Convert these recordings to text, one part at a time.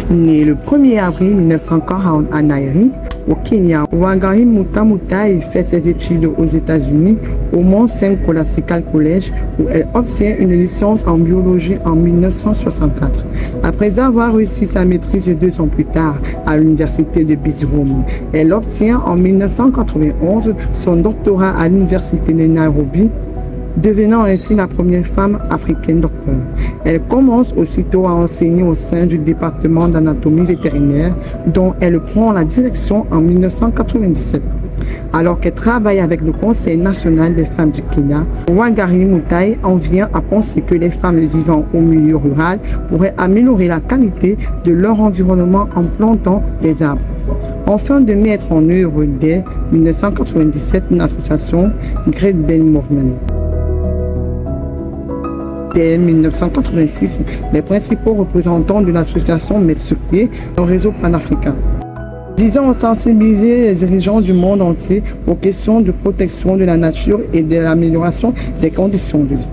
Né le 1er avril 1940 à Nairobi, au Kenya, Wangari Maathai fait ses études aux États-Unis au Mount St. Scholastic College où elle obtient une licence en biologie en 1964. Après avoir réussi sa maîtrise 2 ans plus tard à l'université de Bithroom, elle obtient en 1991 son doctorat à l'université de Nairobi, devenant ainsi la première femme africaine docteur. Elle commence aussitôt à enseigner au sein du département d'anatomie vétérinaire dont elle prend la direction en 1997. Alors qu'elle travaille avec le Conseil national des femmes du Kenya, Wangari Maathai en vient à penser que les femmes vivant au milieu rural pourraient améliorer la qualité de leur environnement en plantant des arbres. Afin de mettre en œuvre dès 1997 une association, Great Bell Movement. Dès 1986, les principaux représentants de l'association mettent sur pied un réseau panafricain visant à sensibiliser les dirigeants du monde entier aux questions de protection de la nature et de l'amélioration des conditions de vie.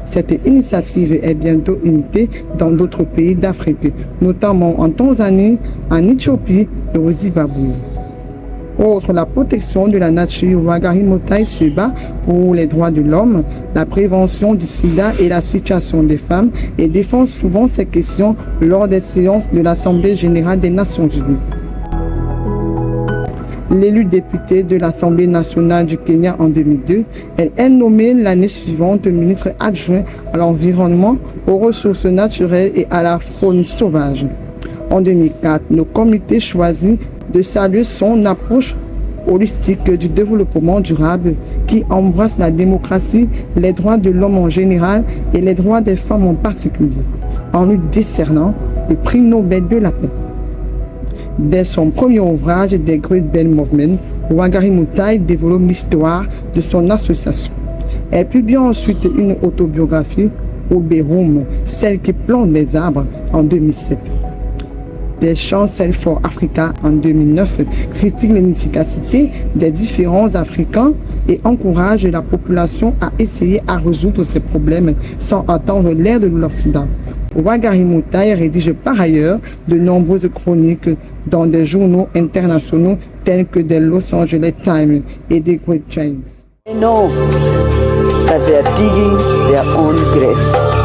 Cette initiative est bientôt imitée dans d'autres pays d'Afrique, notamment en Tanzanie, en Éthiopie et au Zimbabwe. Outre la protection de la nature, Wangari Maathai se bat pour les droits de l'homme, la prévention du sida et la situation des femmes et défend souvent ces questions lors des séances de l'Assemblée générale des Nations unies. L'élue députée de l'Assemblée nationale du Kenya en 2002, elle est nommée l'année suivante ministre adjoint à l'environnement, aux ressources naturelles et à la faune sauvage. En 2004, le comité choisit de saluer son approche holistique du développement durable qui embrasse la démocratie, les droits de l'homme en général et les droits des femmes en particulier, en lui décernant le prix Nobel de la paix. Dès son premier ouvrage, The Great Bell Movement, Wangari Maathai développe l'histoire de son association. Elle publie ensuite une autobiographie, Oberum, celle qui plante des arbres, en 2007. Des chancels for Africa en 2009 critiquent l'inefficacité des différents Africains et encouragent la population à essayer à résoudre ces problèmes sans attendre l'aide de l'Occident. Wangari Maathai rédige par ailleurs de nombreuses chroniques dans des journaux internationaux tels que the Los Angeles Times et The Great Chains. They know that they are digging their own graves.